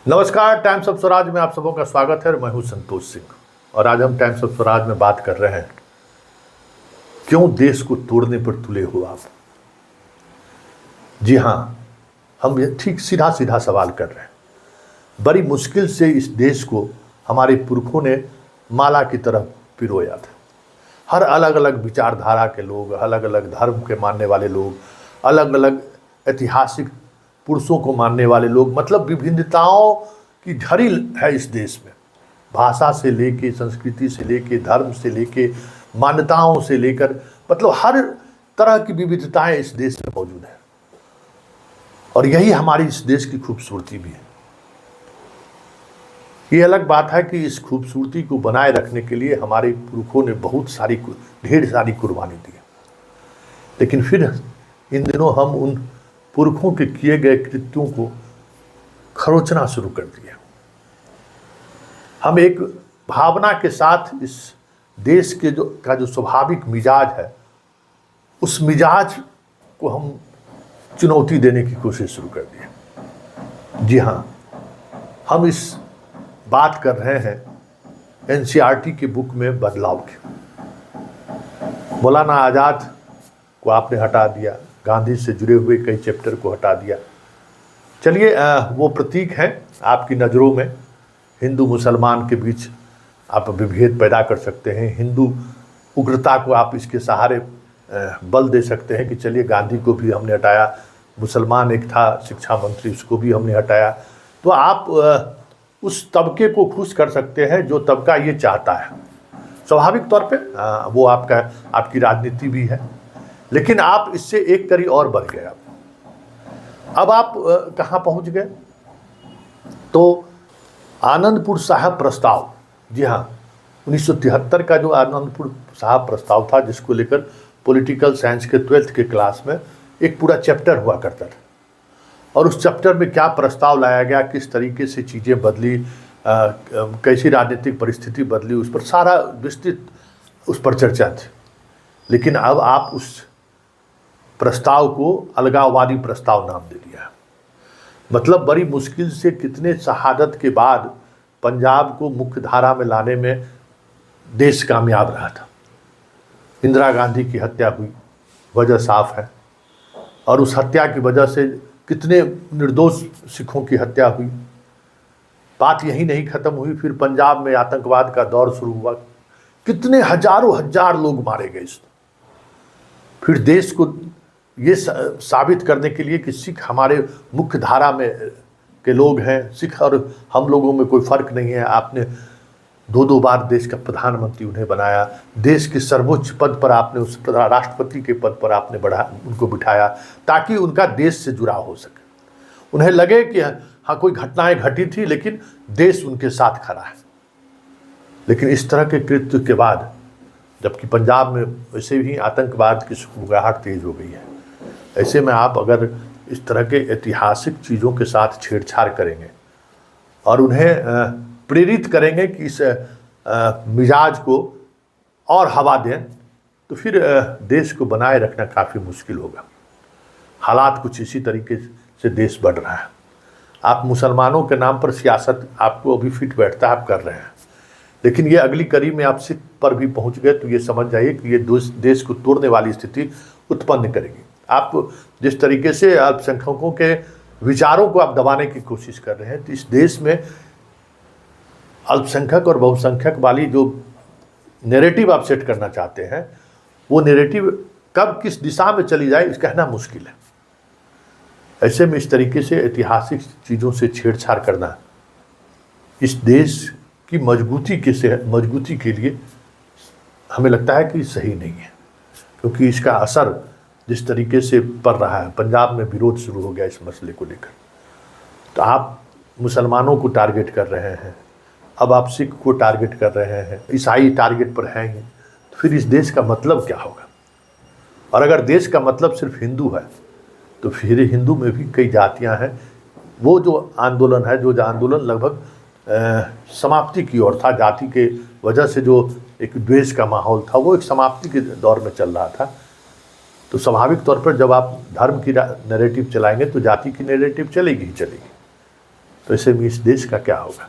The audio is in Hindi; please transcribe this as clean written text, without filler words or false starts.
नमस्कार, टाइम्स ऑफ स्वराज में आप सबों का स्वागत है। मैं हूं संतोष सिंह और आज हम टाइम्स ऑफ स्वराज में बात कर रहे हैं क्यों देश को तोड़ने पर तुले हो आप। जी हां, हम ये ठीक सीधा सीधा सवाल कर रहे हैं। बड़ी मुश्किल से इस देश को हमारे पुरखों ने माला की तरह पिरोया था। हर अलग अलग विचारधारा के लोग, अलग अलग धर्म के मानने वाले लोग, अलग अलग ऐतिहासिक पुरुषों को मानने वाले लोग, मतलब विभिन्नताओं की झड़ी है इस देश में। भाषा से लेके, संस्कृति से लेके, धर्म से लेके, मान्यताओं से लेकर, मतलब हर तरह की विविधताएं इस देश में मौजूद है। और यही हमारी इस देश की खूबसूरती भी है। ये अलग बात है कि इस खूबसूरती को बनाए रखने के लिए हमारे पुरखों ने ढेर सारी कुर्बानी दी, लेकिन फिर इन दिनों हम उन पुरखों के किए गए कृत्यों को खरोचना शुरू कर दिया। हम एक भावना के साथ इस देश के जो स्वाभाविक मिजाज है, उस मिजाज को हम चुनौती देने की कोशिश शुरू कर दिए। जी हाँ, हम इस बात कर रहे हैं एनसीईआरटी की बुक में बदलाव की। मौलाना आज़ाद को आपने हटा दिया, गांधी से जुड़े हुए कई चैप्टर को हटा दिया। चलिए, वो प्रतीक हैं आपकी नज़रों में। हिंदू मुसलमान के बीच आप विभेद पैदा कर सकते हैं, हिंदू उग्रता को आप इसके सहारे बल दे सकते हैं कि चलिए गांधी को भी हमने हटाया, मुसलमान एक था शिक्षा मंत्री, उसको भी हमने हटाया। तो आप उस तबके को खुश कर सकते हैं जो तबका ये चाहता है। स्वाभाविक तौर पे वो आपकी राजनीति भी है, लेकिन आप इससे एक कड़ी और बढ़ गए। अब आप कहाँ पहुँच गए? तो आनंदपुर साहब प्रस्ताव, जी हाँ, 1973 का जो आनंदपुर साहब प्रस्ताव था, जिसको लेकर पॉलिटिकल साइंस के 12th के क्लास में एक पूरा चैप्टर हुआ करता था। और उस चैप्टर में क्या प्रस्ताव लाया गया, किस तरीके से चीज़ें बदली, कैसी राजनीतिक परिस्थिति बदली, उस पर सारा विस्तृत उस पर चर्चा थी। लेकिन अब आप उस प्रस्ताव को अलगाववादी प्रस्ताव नाम दे दिया है। मतलब बड़ी मुश्किल से कितने शहादत के बाद पंजाब को मुख्य धारा में लाने में देश कामयाब रहा था। इंदिरा गांधी की हत्या हुई, वजह साफ है। और उस हत्या की वजह से कितने निर्दोष सिखों की हत्या हुई। बात यही नहीं ख़त्म हुई, फिर पंजाब में आतंकवाद का दौर शुरू हुआ, कितने हजारों हजार लोग मारे गए। फिर देश को ये साबित करने के लिए कि सिख हमारे मुख्य धारा में के लोग हैं, सिख और हम लोगों में कोई फ़र्क नहीं है, आपने 2 बार देश का प्रधानमंत्री उन्हें बनाया, देश के सर्वोच्च पद पर आपने, उस राष्ट्रपति के पद पर आपने उनको बिठाया, ताकि उनका देश से जुड़ाव हो सके। उन्हें लगे कि हाँ, कोई घटनाएं घटी थी लेकिन देश उनके साथ खड़ा है। लेकिन इस तरह के कृत्य के बाद, जबकि पंजाब में वैसे भी आतंकवाद की सुगबुगाहट तेज हो गई है, ऐसे में आप अगर इस तरह के ऐतिहासिक चीज़ों के साथ छेड़छाड़ करेंगे और उन्हें प्रेरित करेंगे कि इस मिजाज को और हवा दें, तो फिर देश को बनाए रखना काफ़ी मुश्किल होगा। हालात कुछ इसी तरीके से देश बढ़ रहा है। आप मुसलमानों के नाम पर सियासत आपको अभी फिट बैठता है, आप कर रहे हैं, लेकिन ये अगली कड़ी में आप सिख पर भी पहुंच गए तो ये समझ जाइए कि ये देश को तोड़ने वाली स्थिति उत्पन्न करेगी। आप जिस तरीके से अल्पसंख्यकों के विचारों को आप दबाने की कोशिश कर रहे हैं, तो इस देश में अल्पसंख्यक और बहुसंख्यक वाली जो नैरेटिव आप सेट करना चाहते हैं, वो नैरेटिव कब किस दिशा में चली जाए इस कहना मुश्किल है। ऐसे में इस तरीके से ऐतिहासिक चीज़ों से छेड़छाड़ करना इस देश की मजबूती के लिए हमें लगता है कि सही नहीं है, क्योंकि इसका असर जिस तरीके से पड़ रहा है, पंजाब में विरोध शुरू हो गया इस मसले को लेकर, तो आप मुसलमानों को टारगेट कर रहे हैं, अब आप सिख को टारगेट कर रहे हैं, ईसाई टारगेट पर हैं ही, तो फिर इस देश का मतलब क्या होगा? और अगर देश का मतलब सिर्फ हिंदू है, तो फिर हिंदू में भी कई जातियां हैं। वो जो आंदोलन है, जो आंदोलन लगभग समाप्ति की ओर था, जाति के वजह से जो एक द्वेष का माहौल था, वो एक समाप्ति के दौर में चल रहा था। तो स्वाभाविक तौर पर जब आप धर्म की नैरेटिव चलाएंगे तो जाति की नैरेटिव चलेगी ही चलेगी। तो ऐसे में इस देश का क्या होगा।